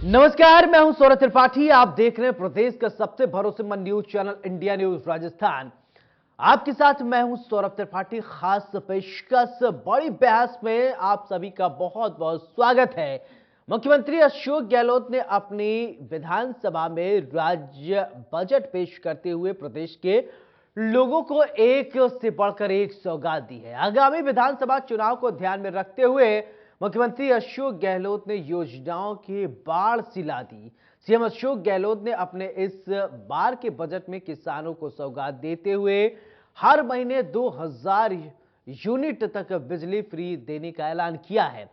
नमस्कार, मैं हूं सौरभ त्रिपाठी। आप देख रहे हैं प्रदेश का सबसे भरोसेमंद news channel India news Rajasthan. आपके साथ मैं हूं सौरभ त्रिपाठी। खास पेशकश बड़ी बहस में आप सभी का बहुत बहुत स्वागत है। मुख्यमंत्री अशोक गहलोत ने अपनी विधानसभा में राज्य बजट पेश करते हुए प्रदेश के लोगों को एक से बढ़कर एक सौगात दी है। आगामी विधानसभा चुनाव को ध्यान में रखते हुए मुख्यमंत्री अशोक गहलोत ने योजनाओं की बाढ़ सी ला दी। सीएम अशोक गहलोत ने अपने इस बार के बजट में किसानों को सौगात देते हुए हर महीने 2000 यूनिट तक बिजली फ्री देने का ऐलान किया है।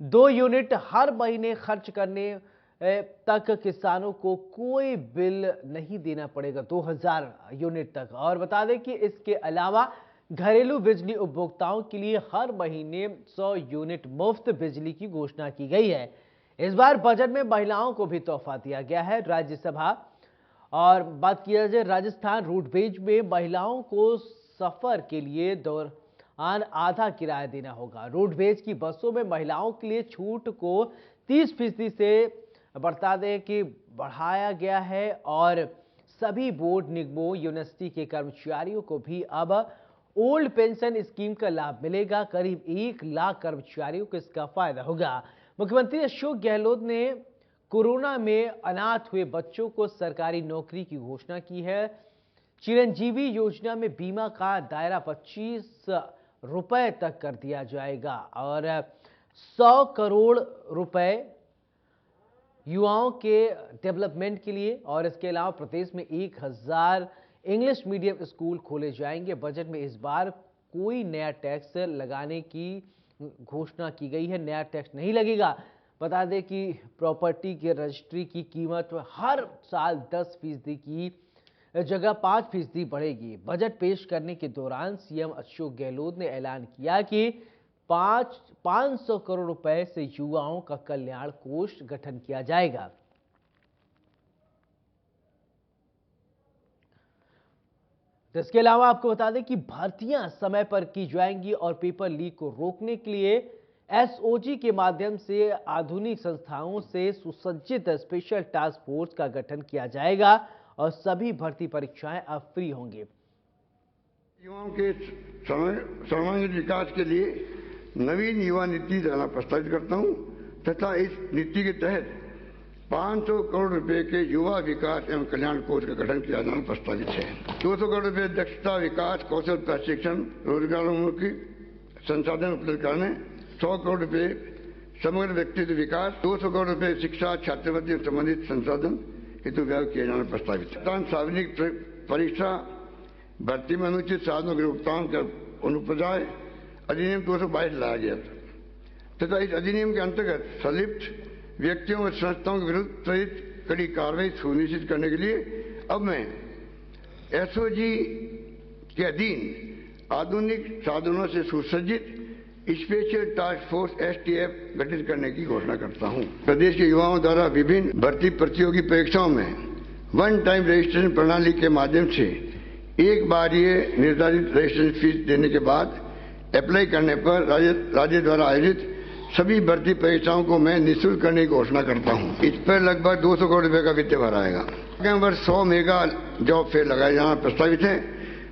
2 यूनिट हर महीने खर्च करने तक किसानों को कोई बिल नहीं देना पड़ेगा, 2000 यूनिट तक। और बता दें कि इसके अलावा घरेलू बिजली उपभोक्ताओं के लिए हर महीने 100 यूनिट मुफ्त बिजली की घोषणा की गई है। इस बार बजट में महिलाओं को भी तोहफा दिया गया है। राज्यसभा और बात किया जाए राजस्थान रोडवेज में महिलाओं को सफर के लिए दौरान आधा किराया देना होगा। रोडवेज की बसों में महिलाओं के लिए छूट को 30% से बता दें कि बढ़ाया गया है और सभी बोर्ड निगमों यूनिवर्सिटी के कर्मचारियों को भी अब ओल्ड पेंशन स्कीम का लाभ मिलेगा। करीब 1 लाख कर्मचारियों को इसका फायदा होगा। मुख्यमंत्री अशोक गहलोत ने कोरोना में अनाथ हुए बच्चों को सरकारी नौकरी की घोषणा की है। चिरंजीवी योजना में बीमा का दायरा 25 रुपए तक कर दिया जाएगा और 100 करोड़ रुपए युवाओं के डेवलपमेंट के लिए। और इसके अलावा प्रदेश में 1000 इंग्लिश मीडियम स्कूल खोले जाएंगे। बजट में इस बार कोई नया टैक्स लगाने की घोषणा की गई है। नया टैक्स नहीं लगेगा। बता दें कि प्रॉपर्टी के रजिस्ट्री की कीमत हर साल 10% की जगह 5% बढ़ेगी। बजट पेश करने के दौरान सीएम अशोक गहलोत ने ऐलान किया कि 500 करोड़ रुपए से युवाओं का कल्याण कोष गठन किया जाएगा। इसके अलावा आपको बता दें कि भर्तियां समय पर की जाएंगी और पेपर लीक को रोकने के लिए एसओजी के माध्यम से आधुनिक संस्थाओं से सुसज्जित स्पेशल टास्क फोर्स का गठन किया जाएगा और सभी भर्ती परीक्षाएं अब फ्री होंगी। युवाओं के सर्वांगीण विकास के लिए नवीन युवा नीति लाना प्रस्तावित करता हूं तथा इस नीति के तहत 500 करोड़ रुपए के युवा विकास एवं कल्याण कोष का गठन किया जाना प्रस्तावित है। 200 करोड़ रुपए दक्षता विकास, कौशल प्रशिक्षण, रोजगारोन्मुखी संसाधन उपलब्ध कराने, 100 करोड़ रुपए समग्र व्यक्तित्व विकास, 200 करोड़ रुपए शिक्षा छात्रवृत्ति संबंधित संसाधन हेतु व्यय किया जाना प्रस्तावित है। सार्वजनिक परीक्षा भर्ती में अनुचित साधनों के भुगतान का अनुप्रदाय अधिनियम 222 लाया गया तथा इस अधिनियम के अंतर्गत संलिप्त व्यक्तियों और संस्थाओं के विरुद्ध त्वरित कड़ी कार्रवाई सुनिश्चित करने के लिए अब मैं एसओजी के अधीन आधुनिक साधनों से सुसज्जित स्पेशल टास्क फोर्स एसटीएफ गठित करने की घोषणा करता हूं। प्रदेश के युवाओं द्वारा विभिन्न भर्ती प्रतियोगी परीक्षाओं में वन टाइम रजिस्ट्रेशन प्रणाली के माध्यम से एक बार ये निर्धारित रजिस्ट्रेशन फीस देने के बाद अप्लाई करने पर राज्य द्वारा आयोजित सभी भर्ती परीक्षाओं को मैं निःशुल्क करने की घोषणा करता हूं। इस पर लगभग 200 करोड़ रुपए का वित्त भरा आएगा। आगामी वर्ष 100 मेगा जॉब फेयर लगाए जाना प्रस्तावित है।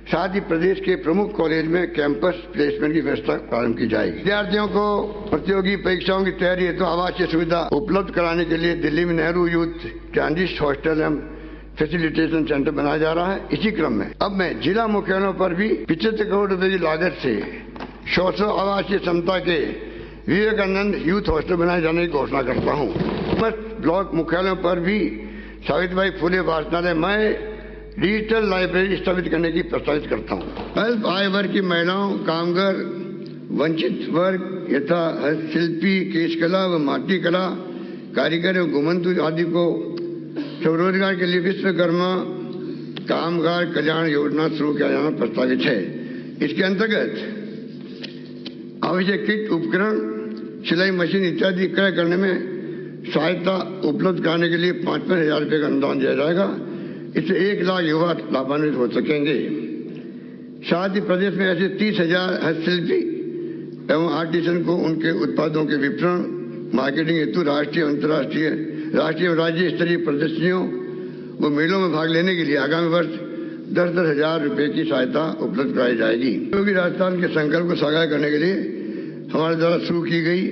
साथ ही प्रदेश के प्रमुख कॉलेज में कैंपस प्लेसमेंट की व्यवस्था प्रारंभ की जाएगी। विद्यार्थियों को प्रतियोगी परीक्षाओं की तैयारी हेतु आवासीय सुविधा उपलब्ध कराने के लिए दिल्ली में नेहरू यूथ ट्रांजिट हॉस्टल एवं फैसिलिटेशन सेंटर बनाया जा रहा है। इसी क्रम में अब मैं जिला मुख्यालयों पर भी 75 करोड़ रुपए की लागत से 100 आवासीय क्षमता के विवेकानंद यूथ हॉस्टल बनाए जाने की घोषणा करता हूं। ब्लॉक मुख्यालयों पर भी सावित्रीबाई फुले वाचनालय में डिजिटल लाइब्रेरी स्थापित करने की प्रस्तावित करता हूं। अल्प आय वर्ग की महिलाओं, कामगार, वंचित वर्ग यथा हस्तशिल्पी, केशकला व माटी कला कारीगर एवं घुमंतु आदि को स्वरोजगार के लिए विश्वकर्मा कामगार कल्याण योजना शुरू किया जाना प्रस्तावित है। इसके अंतर्गत आवश्यक किट, उपकरण, सिलाई मशीन इत्यादि क्रय करने में सहायता उपलब्ध कराने के लिए 55,000 रुपये का अनुदान दिया जाएगा। इससे 1 लाख युवा लाभान्वित हो सकेंगे। साथ ही प्रदेश में ऐसे 30,000 हस्तशिल्पी एवं आर्टिसन को उनके उत्पादों के विपणन मार्केटिंग हेतु राष्ट्रीय अंतर्राष्ट्रीय राष्ट्रीय और राज्य स्तरीय प्रदर्शनियों व मेलों में भाग लेने के लिए आगामी वर्ष 10-10 हजार रुपए की सहायता उपलब्ध कराई जाएगी। योगी राजस्थान के संकल्प को साकार करने के लिए हमारे द्वारा शुरू की गई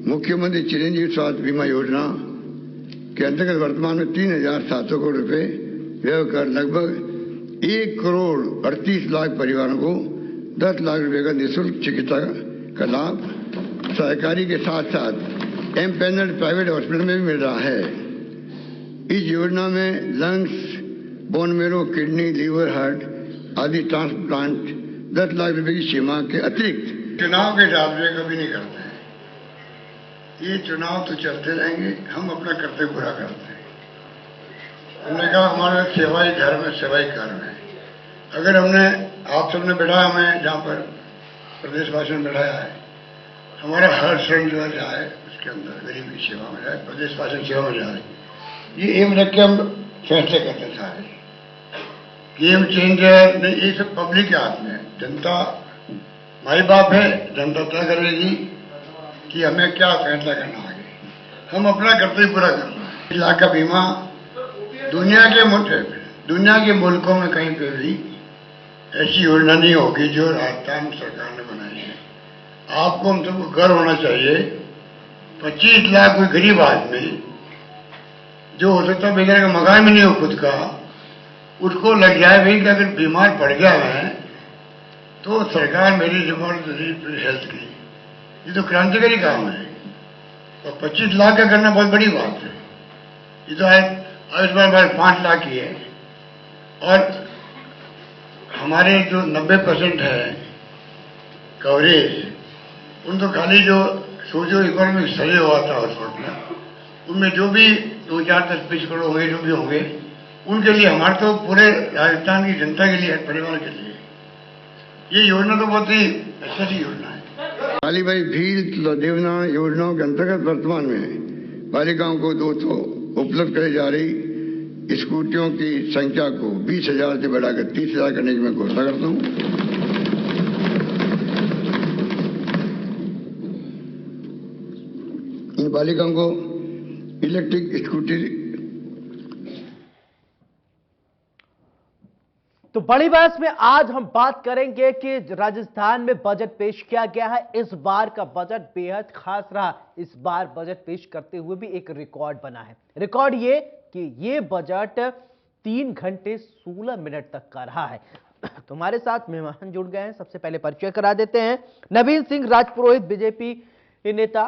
मुख्यमंत्री चिरंजीवी स्वास्थ्य बीमा योजना के अंतर्गत वर्तमान में 3,700 करोड़ रुपए व्यय कर लगभग 1,38,00,000 परिवारों को 10 लाख रुपए का निःशुल्क चिकित्सा का लाभ सरकारी के साथ साथ एमपैनल प्राइवेट हॉस्पिटल में भी मिल रहा है। इस योजना में lungs, bone marrow, kidney, liver, heart आदि ट्रांसप्लांट 10 लाख रुपए की सीमा के अतिरिक्त चुनाव के हिसाब से कभी नहीं करते हैं। ये चुनाव तो चलते रहेंगे, हम अपना कर्तव्य पूरा करते हैं। हमने कहा हमारा सेवा ही धर्म है, सेवा ही कर्म है। अगर हमने आप सबने बैठाया, हमें जहाँ पर प्रदेशवासियों ने बैठाया है, हमारा हर श्रम जो है जाए उसके अंदर गरीब की सेवा में जाए, प्रदेशवासियों की सेवा में जाए, ये एम रख के हम फैसले करते सारे। गेम चेंजर नहीं, ये सब पब्लिक के हाथ में है। जनता माई बाप है, जनता तय करेगी कि हमें क्या फैसला करना आगे। हम अपना कर्तव्य पूरा करना है। 1 लाख का बीमा दुनिया के मुल्कों में कहीं पे भी ऐसी योजना नहीं होगी जो राजस्थान सरकार ने बनाई है। आपको हम सबको गर्व होना चाहिए। 25 लाख कोई गरीब आदमी जो हो सकता बेचारे का मकान में नहीं हो खुद का, उसको लग जाए भाई कि अगर बीमार पड़ गया है तो सरकार मेरी जिम्मेदारी हेल्थ की। ये तो क्रांतिकारी काम है और 25 लाख का करना बहुत बड़ी बात है। ये तो आयुष्मान भारत 5 लाख की है और हमारे जो 90% है कवरेज, उन तो खाली जो सोचो इकोनॉमिक सर्वे हुआ था हॉस्पिटल, उनमें जो भी 2-4-10-20 करोड़ होंगे, जो भी होंगे, उनके लिए, हमारे तो पूरे राजस्थान की जनता के लिए, परिवार के लिए ये योजना तो बहुत ही अच्छी योजना है। बालीबाई भील देवना योजनाओं के अंतर्गत वर्तमान में बालिकाओं को 200 उपलब्ध कराई जा रही स्कूटियों की संख्या को 20,000 से बढ़ाकर 30,000 करने की मैं घोषणा करता हूं। इन बालिकाओं को इलेक्ट्रिक स्कूटी। तो बड़ी बहस में आज हम बात करेंगे कि राजस्थान में बजट पेश किया गया है। इस बार का बजट बेहद खास रहा। इस बार बजट पेश करते हुए भी एक रिकॉर्ड बना है। रिकॉर्ड ये कि ये बजट 3 घंटे 16 मिनट तक का रहा है। तुम्हारे साथ मेहमान जुड़ गए हैं, सबसे पहले परिचय करा देते हैं। नवीन सिंह राजपुरोहित, बीजेपी नेता,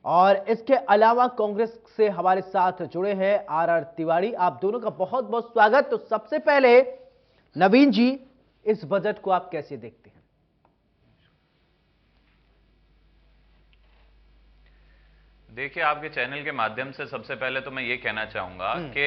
और इसके अलावा कांग्रेस से हमारे साथ जुड़े हैं आर तिवारी। आप दोनों का बहुत बहुत स्वागत। तो सबसे पहले नवीन जी, इस बजट को आप कैसे देखते हैं? देखिए, आपके चैनल के माध्यम से सबसे पहले तो मैं ये कहना चाहूंगा कि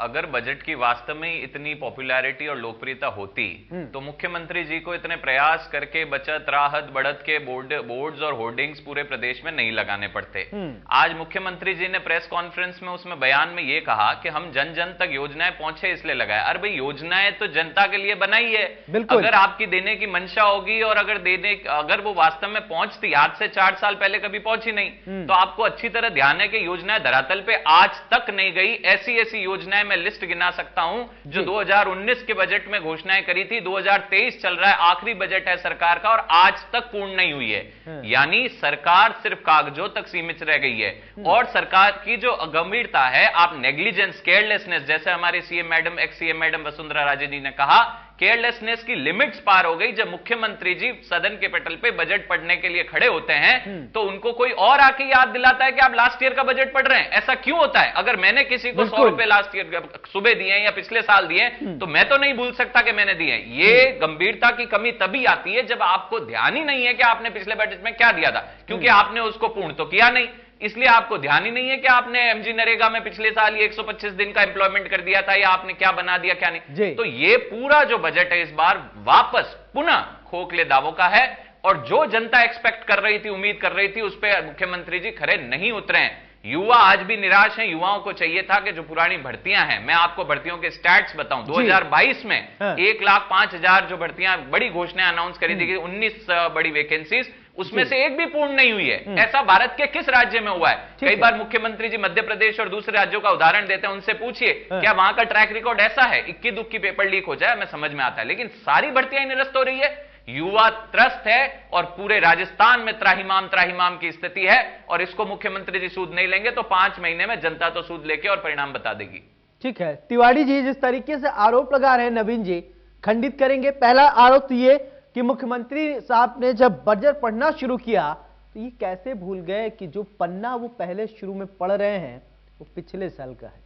अगर बजट की वास्तव में इतनी पॉपुलैरिटी और लोकप्रियता होती तो मुख्यमंत्री जी को इतने प्रयास करके बचत, राहत, बढ़त के बोर्ड्स और होर्डिंग्स पूरे प्रदेश में नहीं लगाने पड़ते। आज मुख्यमंत्री जी ने प्रेस कॉन्फ्रेंस में उसमें बयान में ये कहा कि हम जन जन तक योजनाएं पहुंचे इसलिए लगाए। अरे भाई, योजनाएं तो जनता के लिए बनाई है। अगर आपकी देने की मंशा होगी और अगर वो वास्तव में पहुंचती, आज से 4 साल पहले कभी पहुंची नहीं, तो आपको अच्छी तरह ध्यान है कि योजनाएं धरातल पे आज तक नहीं गई। ऐसी योजनाएं मैं लिस्ट गिना सकता हूं जो 2019 के बजट में घोषणाएं करी थी। 2023 चल रहा है, आखिरी बजट है सरकार का, और आज तक पूर्ण नहीं हुई है। यानी सरकार सिर्फ कागजों तक सीमित रह गई है। और सरकार की जो गंभीरता है, आप नेग्लिजेंस, केयरलेसनेस, जैसे हमारे CM madam, ex CM madam Vasundhara Raje ji ने कहा, केयरलेसनेस की लिमिट्स पार हो गई। जब मुख्यमंत्री जी सदन के पटल पे बजट पढ़ने के लिए खड़े होते हैं तो उनको कोई और आके याद दिलाता है कि आप लास्ट ईयर का बजट पढ़ रहे हैं। ऐसा क्यों होता है? अगर मैंने किसी को 100 रुपए लास्ट ईयर सुबह दिए या पिछले साल दिए तो मैं तो नहीं भूल सकता कि मैंने दिए। ये गंभीरता की कमी तभी आती है जब आपको ध्यान ही नहीं है कि आपने पिछले बजट में क्या दिया था, क्योंकि आपने उसको पूर्ण तो किया नहीं, इसलिए आपको ध्यान ही नहीं है कि आपने एमजी नरेगा में पिछले साल ये 125 दिन का एम्प्लॉयमेंट कर दिया था, या आपने क्या बना दिया क्या नहीं। तो ये पूरा जो बजट है इस बार वापस पुनः खोखले दावों का है, और जो जनता एक्सपेक्ट कर रही थी, उम्मीद कर रही थी, उस पर मुख्यमंत्री जी खरे नहीं उतरे हैं। युवा आज भी निराश हैं। युवाओं को चाहिए था कि जो पुरानी भर्तियां हैं, मैं आपको भर्तियों के स्टैट्स बताऊं, 2022 में 1,05,000 जो भर्तियां, बड़ी घोषणाएं अनाउंस करी थी कि 19 बड़ी वैकेंसीज, उसमें से एक भी पूर्ण नहीं हुई है। ऐसा भारत के किस राज्य में हुआ है? कई बार मुख्यमंत्री जी मध्य प्रदेश और दूसरे राज्यों का उदाहरण देते हैं, उनसे पूछिए क्या वहां का ट्रैक रिकॉर्ड ऐसा है? इक्की दुक्की पेपर लीक हो जाए, हमें समझ में आता है, लेकिन सारी भर्तियां निरस्त हो रही है। युवा त्रस्त है और पूरे राजस्थान में त्राहिमाम की स्थिति है, और इसको मुख्यमंत्री जी सूद नहीं लेंगे तो 5 महीने में जनता तो सूद लेके और परिणाम बता देगी। ठीक है, तिवारी जी जिस तरीके से आरोप लगा रहे हैं नवीन जी, खंडित करेंगे। पहला आरोप तो ये कि मुख्यमंत्री साहब ने जब बजट पढ़ना शुरू किया तो ये कैसे भूल गए कि जो पन्ना वो पहले शुरू में पढ़ रहे हैं वो पिछले साल का है।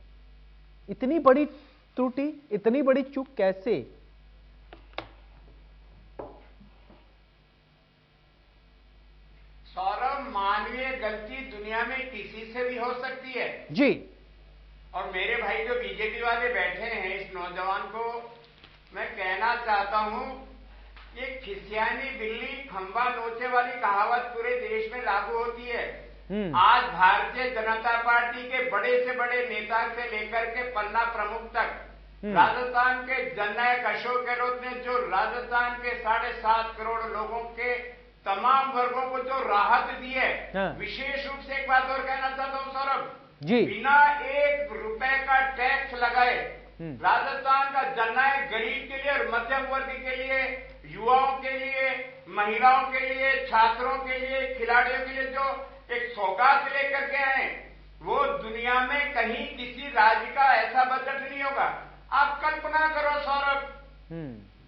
इतनी बड़ी त्रुटि, इतनी बड़ी चूक कैसे? सौरभ, मानवीय गलती दुनिया में किसी से भी हो सकती है जी। और मेरे भाई जो बीजेपी वाले बैठे हैं, इस नौजवान को मैं कहना चाहता हूं, ये खिसियानी बिल्ली खंबा नोचे वाली कहावत पूरे देश में लागू होती है। आज भारतीय जनता पार्टी के बड़े से बड़े नेता से लेकर के पन्ना प्रमुख तक, राजस्थान के जननायक अशोक गहलोत ने जो राजस्थान के 7.5 करोड़ लोगों के तमाम वर्गों को जो राहत दी है, विशेष रूप से एक बात और कहना चाहता हूं सौरभ जी, बिना 1 रुपए का टैक्स लगाए राजस्थान का जननायक गरीब के लिए और मध्यम वर्ग के लिए, युवाओं के लिए, महिलाओं के लिए, छात्रों के लिए, खिलाड़ियों के लिए जो एक सौगात लेकर के आए, वो दुनिया में कहीं किसी राज्य का ऐसा बजट नहीं होगा। आप कल्पना करो सौरभ,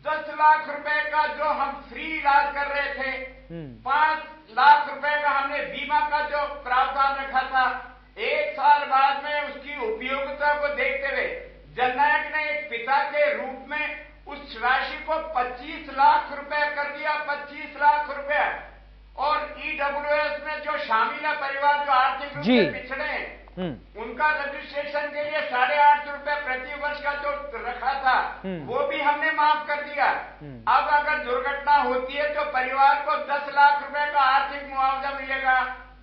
10 लाख रुपए का जो हम फ्री इलाज कर रहे थे, 5 लाख रुपए का हमने बीमा का जो प्रावधान रखा था, 1 साल बाद में उसकी उपयोगिता को देखते हुए जननायक ने एक पिता के रूप में उस राशि को 25 लाख रुपए कर दिया, 25 लाख रुपए। और ईडब्ल्यूएस में जो शामिल है परिवार जो आर्थिक रूप से पिछड़े हैं, उनका रजिस्ट्रेशन के लिए 850 रुपए प्रति वर्ष का जो रखा था वो भी हमने माफ कर दिया। अब अगर दुर्घटना होती है तो परिवार को 10 लाख रुपए का आर्थिक मुआवजा मिलेगा,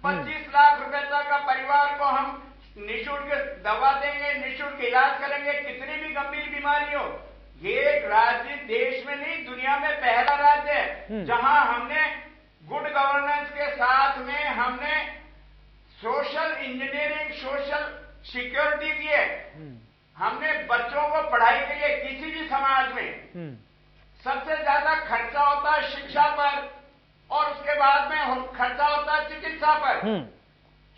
25 लाख रुपए तक का परिवार को हम निःशुल्क दवा देंगे, निःशुल्क इलाज करेंगे, कितनी भी गंभीर बीमारी हो। ये एक राज्य देश में नहीं दुनिया में पहला राज्य है जहां हमने गुड गवर्नेंस के साथ में हमने सोशल इंजीनियरिंग, सोशल सिक्योरिटी दी है। हमने बच्चों को पढ़ाई के लिए किसी भी समाज में सबसे ज्यादा खर्चा होता है शिक्षा पर, और उसके बाद में खर्चा होता है चिकित्सा पर।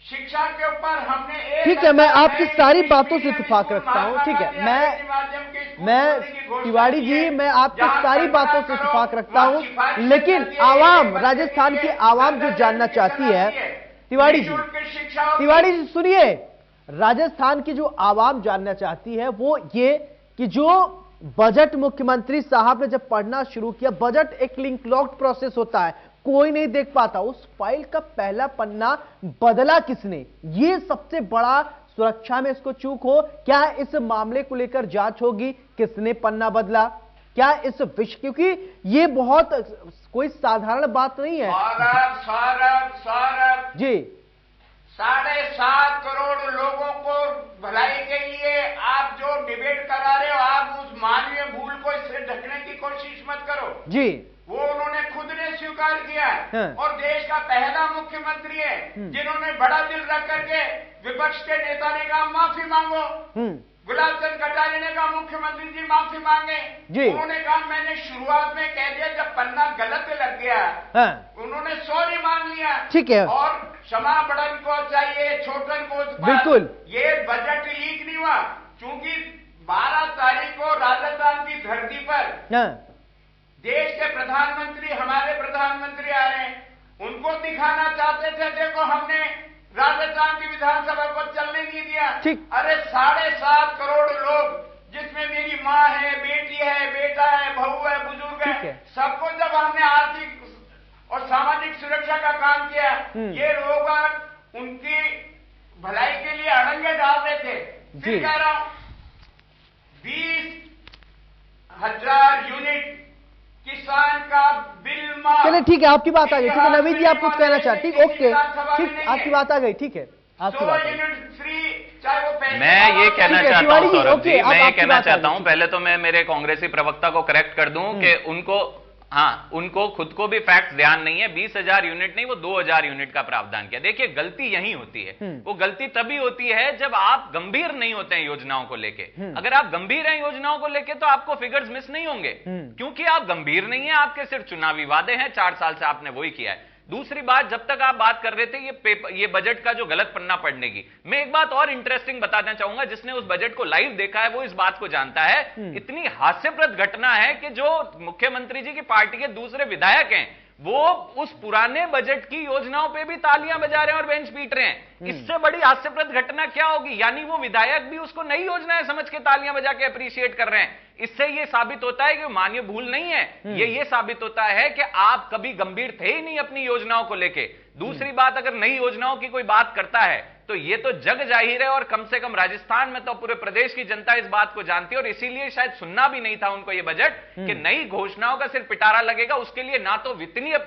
शिक्षा के ऊपर हमने ठीक है, मैं आपकी सारी बातों से इत्तेफाक रखता हूं। ठीक है, मैं तिवारी जी, मैं आपकी सारी बातों से इत्तेफाक रखता हूं, लेकिन आवाम, राजस्थान की आवाम जो जानना चाहती है, तिवारी जी सुनिए, राजस्थान की जो आवाम जानना चाहती है वो ये कि जो बजट मुख्यमंत्री साहब ने जब पढ़ना शुरू किया, बजट एक लिंक लॉक्ड प्रोसेस होता है, कोई नहीं देख पाता उस फाइल का पहला पन्ना बदला किसने। ये सबसे बड़ा सुरक्षा में इसको चूक हो। क्या इस मामले को लेकर जांच होगी, किसने पन्ना बदला? क्या इस विषय, क्योंकि ये बहुत कोई साधारण बात नहीं है। सौरभ जी, 7.5 करोड़ लोगों को भलाई के लिए आप जो डिबेट करा रहे हो, आप उस मानवीय भूल को इससे ढकने की कोशिश मत करो जी। वो उन्होंने खुद ने स्वीकार किया है। हाँ। और देश का पहला मुख्यमंत्री है जिन्होंने बड़ा दिल रख करके विपक्ष के नेता ने कहा माफी मांगो, गुलाब चंद कटारिया ने कहा मुख्यमंत्री जी माफी मांगे। उन्होंने कहा मैंने शुरुआत में कह दिया जब पन्ना गलत लग गया। हाँ। उन्होंने सॉरी मांग लिया। ठीक है, और क्षमा बड़न को चाहिए छोटन को, बिल्कुल ये बजट लीक नहीं हुआ, क्योंकि 12 तारीख को राजस्थान की धरती पर देश के प्रधानमंत्री, हमारे प्रधानमंत्री आ रहे हैं, उनको दिखाना चाहते थे देखो हमने राजस्थान की विधानसभा को चलने नहीं दिया। अरे 7.5 करोड़ लोग, जिसमें मेरी माँ है, बेटी है, बेटा है, बहू है, बुजुर्ग है, सबको जब हमने आर्थिक और सामाजिक सुरक्षा का काम किया, ये लोग उनकी भलाई के लिए अड़ंगे डाल रहे थे। फिर कह रहा हूं 20,000 यूनिट किसान का बिल माफ। चलिए ठीक है, आपकी बात आ गई। ठीक है नवीन जी, आप कुछ कहना चाहते? ठीक, ओके, ठीक, आपकी बात आ गई। ठीक है, आपकी बात मैं ये कहना चाहता हूं सौरभ जी, मैं ये कहना चाहता हूं, पहले तो मैं मेरे कांग्रेसी प्रवक्ता को करेक्ट कर दूं कि उनको हाँ, उनको खुद को भी फैक्ट ध्यान नहीं है। 20,000 यूनिट नहीं, वो 2,000 यूनिट का प्रावधान किया। देखिए, गलती यही होती है। वो गलती तभी होती है जब आप गंभीर नहीं होते हैं योजनाओं को लेके। अगर आप गंभीर हैं योजनाओं को लेके, तो आपको फिगर्स मिस नहीं होंगे, क्योंकि आप गंभीर नहीं है। आपके सिर्फ चुनावी वादे हैं, 4 साल से आपने वही किया है। दूसरी बात, जब तक आप बात कर रहे थे ये बजट का जो गलत पन्ना पढ़ने की, मैं एक बात और इंटरेस्टिंग बताना चाहूंगा। जिसने उस बजट को लाइव देखा है वो इस बात को जानता है। इतनी हास्यप्रद घटना है कि जो मुख्यमंत्री जी की पार्टी के दूसरे विधायक हैं, वो उस पुराने बजट की योजनाओं पे भी तालियां बजा रहे हैं और बेंच पीट रहे हैं। इससे बड़ी हास्यप्रद घटना क्या होगी? यानी वो विधायक भी उसको नई योजनाएं समझ के तालियां बजा के अप्रिशिएट कर रहे हैं। इससे ये साबित होता है कि मानवीय भूल नहीं है। ये साबित होता है कि आप कभी गंभीर थे ही नहीं अपनी योजनाओं को लेके। दूसरी बात, अगर नई योजनाओं की कोई बात करता है तो ये तो जग जाहिर है, और कम से कम राजस्थान में तो पूरे प्रदेश की जनता इस बात को जानती है। और इसीलिए शायद सुनना भी नहीं था उनको ये बजट कि नई घोषणाओं का सिर्फ पिटारा लगेगा। उसके लिए ना तो वित्तीय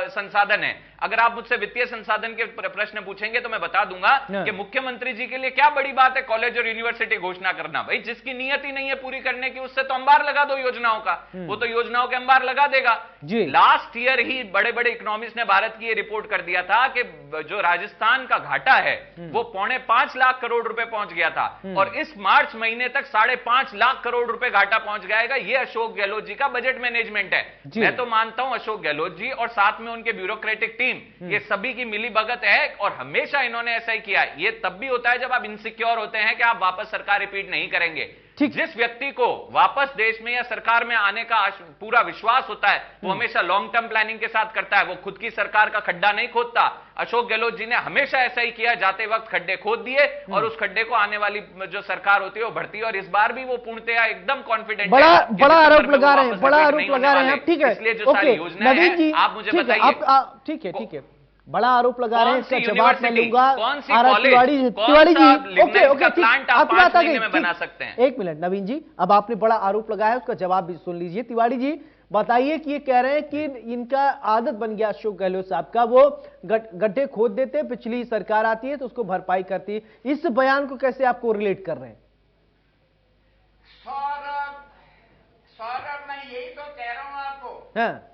संसाधन है। अगर आप मुझसे वित्तीय संसाधन के प्रश्न पूछेंगे तो मैं बता दूंगा कि मुख्यमंत्री जी के लिए क्या बड़ी बात है कॉलेज और यूनिवर्सिटी घोषणा करना। भाई, जिसकी नीयत ही नहीं है पूरी करने की, उससे तो अंबार लगा दो योजनाओं का। वो तो योजनाओं के अंबार लगा देगा। लास्ट ईयर ही बड़े बड़े इकोनॉमिस्ट ने भारत की ये रिपोर्ट कर दिया था कि जो राजस्थान का घाटा है वो 5.25 लाख करोड़ रुपए पहुंच गया था, और इस मार्च महीने तक 5.5 लाख करोड़ रुपए घाटा पहुंच जाएगा। ये अशोक गहलोत जी का बजट मैनेजमेंट है। मैं तो मानता हूं अशोक गहलोत जी और साथ में उनके ब्यूरोक्रेटिक टीम, ये सभी की मिली भगत है, और हमेशा इन्होंने ऐसा ही किया। ये तब भी होता है जब आप इनसिक्योर होते हैं कि आप वापस सरकार रिपीट नहीं करेंगे। जिस व्यक्ति को वापस देश में या सरकार में आने का पूरा विश्वास होता है, वो हमेशा लॉन्ग टर्म प्लानिंग के साथ करता है। वो खुद की सरकार का खड्डा नहीं खोदता। अशोक गहलोत जी ने हमेशा ऐसा ही किया, जाते वक्त खड्डे खोद दिए, और उस खड्डे को आने वाली जो सरकार होती है वो भरती है। और इस बार भी वो पूर्णतया एकदम कॉन्फिडेंट बड़ा आरोप लगा रहे हैं, बड़ा आरोप लगा रहे हैं। ठीक है, इसलिए जो सारी योजना है, आप मुझे बताइए। ठीक है, बड़ा आरोप लगा रहे हैं, इसका जवाब मैं लूंगा। कौन सी तिवाड़ी जी, ओके, प्लांट आप 5 महीने में बना सकते हैं? एक मिनट नवीन जी, अब आपने बड़ा आरोप लगाया, उसका जवाब भी सुन लीजिए। तिवाड़ी जी बताइए कि ये कह रहे हैं कि इनका आदत बन गया अशोक गहलोत साहब का, वो गड्ढे खोद देते हैं, पिछली सरकार आती है तो उसको भरपाई करती है। इस बयान को कैसे आपको रिलेट कर रहे हैं? सौरभ, मैं यही तो कह रहा हूं आपको। हाँ।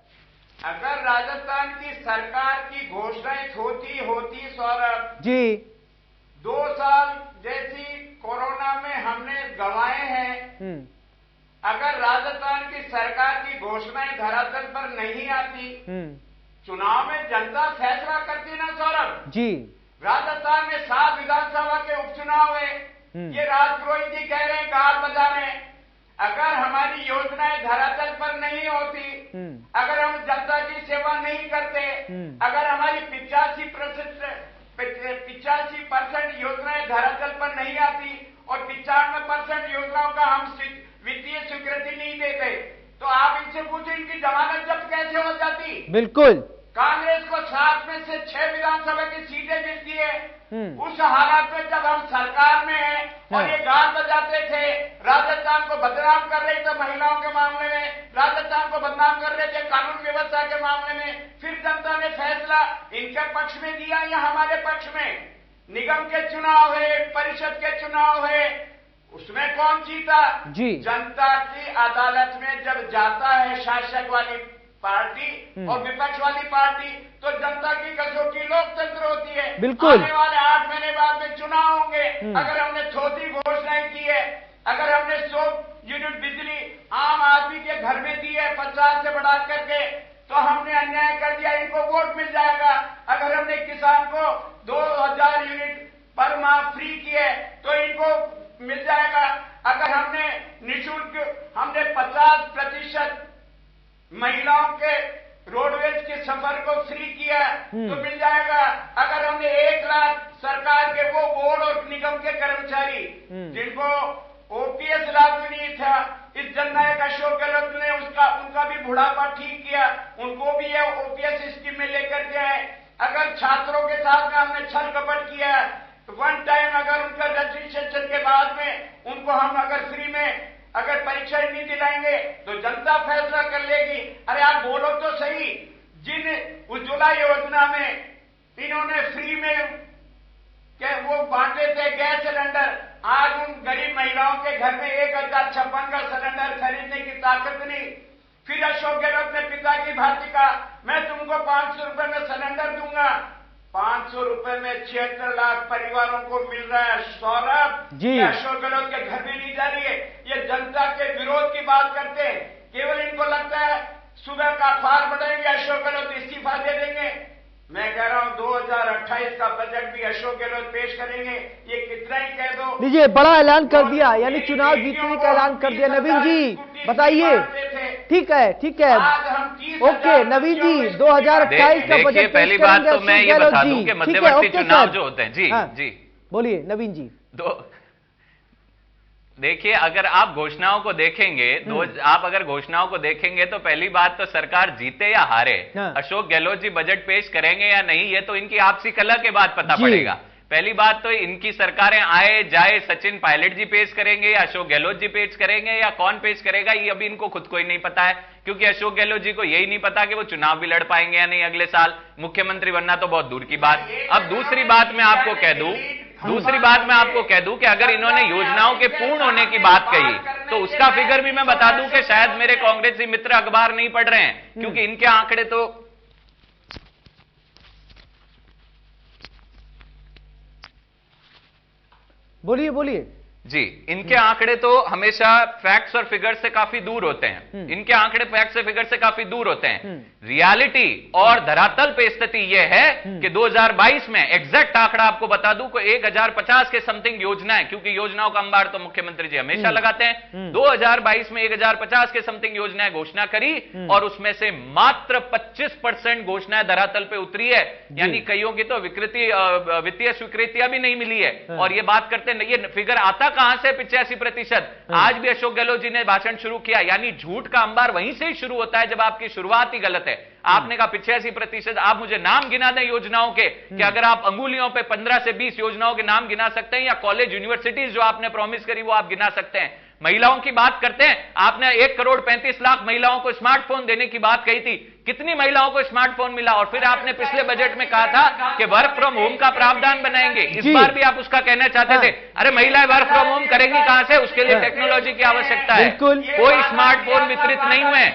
अगर राजस्थान की सरकार की घोषणाएं होती सौरभ जी, 2 साल जैसी कोरोना में हमने गंवाए हैं, अगर राजस्थान की सरकार की घोषणाएं धरातल पर नहीं आती, चुनाव में जनता फैसला करती ना सौरभ जी। राजस्थान में 7 विधानसभा के उपचुनाव है। ये राजपुरोहित जी कह रहे हैं, गाल बजा रहे हैं। अगर हमारी योजनाएं धरातल पर नहीं होती, अगर हम जनता की सेवा नहीं करते, अगर हमारी 85% योजनाएं धरातल पर नहीं आती और 95% योजनाओं का हम वित्तीय स्वीकृति नहीं देते, तो आप इनसे पूछे इनकी जमानत जब्त कैसे हो जाती? बिल्कुल। कांग्रेस को 7 में से 6 विधानसभा की सीटें मिलती है। उस हालात में जब हम सरकार में हैं और ये गाल बजाते थे, राजस्थान को बदनाम कर रहे थे महिलाओं के मामले में, राजस्थान को बदनाम कर रहे थे कानून व्यवस्था के मामले में, फिर जनता ने फैसला इनके पक्ष में दिया या हमारे पक्ष में? निगम के चुनाव है, परिषद के चुनाव है, उसमें कौन जीता? जी। जनता की अदालत में जब जाता है शासक वाली पार्टी और विपक्ष वाली पार्टी, तो जनता की कसौटी लोकतंत्र होती है। बिल्कुल। आने वाले 8 महीने बाद में चुनाव होंगे। अगर हमने छोटी घोषणाएं की है, अगर हमने 100 यूनिट बिजली आम आदमी के घर में दी है 50 से बढ़ा करके, तो हमने अन्याय कर दिया, इनको वोट मिल जाएगा। अगर हमने किसान को 2000 यूनिट पर माह फ्री किए तो इनको मिल जाएगा। अगर हमने निःशुल्क हमने 50% महिलाओं के रोडवेज के सफर को फ्री किया तो मिल जाएगा। अगर हमने 1 लाख सरकार के वो बोर्ड और निगम के कर्मचारी जिनको ओपीएस लागू नहीं था, इस जननायक अशोक गहलोत ने उनका भी बुढ़ापा ठीक किया, उनको भी ये ओपीएस स्कीम में लेकर के आए। अगर छात्रों के साथ में हमने छल कपट किया तो 1 टाइम अगर उनका रजिस्ट्रेशन के बाद में उनको हम अगर फ्री में अगर परीक्षा नहीं दिलाएंगे तो जनता फैसला कर लेगी। अरे आप बोलो तो सही, जिन उज्ज्वला योजना में इन्होंने फ्री में वो बांटे थे गैस सिलेंडर, आज उन गरीब महिलाओं के घर में 1056 का सिलेंडर खरीदने की ताकत नहीं। फिर अशोक गहलोत ने पिता की भांति कहा मैं तुमको 500 रुपए में सिलेंडर दूंगा। 500 रुपए में 76 लाख परिवारों को मिल रहा है। सौरभ जी, अशोक गहलोत के घर में नहीं जा रही है। ये जनता के विरोध की बात करते हैं। केवल इनको लगता है सुबह का अखबार बढ़ेंगे, अशोक गहलोत इस्तीफा दे देंगे। मैं कह रहा हूं 2028 का बजट भी अशोक गहलोत पेश करेंगे। ये कितना ही कह दो। लीजिए, बड़ा ऐलान कर दिया, यानी चुनाव जीतने का ऐलान कर दिया। नवीन जी बताइए। ठीक है, ठीक है, ओके नवीन जी, 2028 का बजट पहली बात तो मैं ये बता दूं कि मध्यवर्ती चुनाव जो होते हैं, जी जी बोलिए नवीन जी। देखिए, अगर आप घोषणाओं को देखेंगे, आप अगर घोषणाओं को देखेंगे तो पहली बात तो सरकार जीते या हारे, अशोक गहलोत जी बजट पेश करेंगे या नहीं, ये तो इनकी आपसी कलह के बाद पता पड़ेगा। पहली बात तो इनकी सरकारें आए जाए, सचिन पायलट जी पेश करेंगे या अशोक गहलोत जी पेश करेंगे या कौन पेश करेगा, ये अभी इनको खुद को ही नहीं पता है। क्योंकि अशोक गहलोत जी को यही नहीं पता कि वो चुनाव भी लड़ पाएंगे या नहीं अगले साल। मुख्यमंत्री बनना तो बहुत दूर की बात। अब दूसरी बात मैं आपको कह दूं कि अगर इन्होंने योजनाओं के पूर्ण होने की बात कही तो उसका फिगर भी मैं बता दूं कि शायद मेरे कांग्रेसी मित्र अखबार नहीं पढ़ रहे हैं, क्योंकि इनके आंकड़े तो बोलिए बोलिए जी, इनके आंकड़े तो हमेशा फैक्ट्स और फिगर से काफी दूर होते हैं। इनके आंकड़े फैक्ट से फिगर से काफी दूर होते हैं। रियलिटी और धरातल पे स्थिति यह है कि 2022 में एग्जैक्ट आंकड़ा आपको बता दूं को 1050 के समथिंग योजनाएं, क्योंकि योजनाओं का अंबार तो मुख्यमंत्री जी हमेशा लगाते हैं। 2022 में 1050 के समथिंग योजनाएं घोषणा करी और उसमें से मात्र 25% घोषणाएं धरातल पे उतरी है, यानी कईयों की तो वित्तीय स्वीकृतियां भी नहीं मिली है। और ये बात करते हैं, ये फिगर आता कहां से 85%। आज भी अशोक गहलोत जी ने भाषण शुरू किया, यानी झूठ का अंबार वहीं से ही शुरू होता है जब आपकी शुरुआत ही गलत है। आपने कहा 85%, आप मुझे नाम गिना दें योजनाओं के, कि अगर आप अंगुलियों पे 15 से 20 योजनाओं के नाम गिना सकते हैं, या कॉलेज यूनिवर्सिटीज जो आपने प्रॉमिस करी वो आप गिना सकते हैं। महिलाओं की बात करते हैं, आपने 1,35,00,000 महिलाओं को स्मार्टफोन देने की बात कही थी। कितनी महिलाओं को स्मार्टफोन मिला? और फिर आपने पिछले बजट में कहा था कि वर्क फ्रॉम होम का प्रावधान बनाएंगे। इस बार भी आप उसका कहना चाहते थे। अरे महिलाएं वर्क फ्रॉम होम करेंगी कहां से? उसके लिए टेक्नोलॉजी की आवश्यकता है। कोई स्मार्टफोन वितरित नहीं हुए।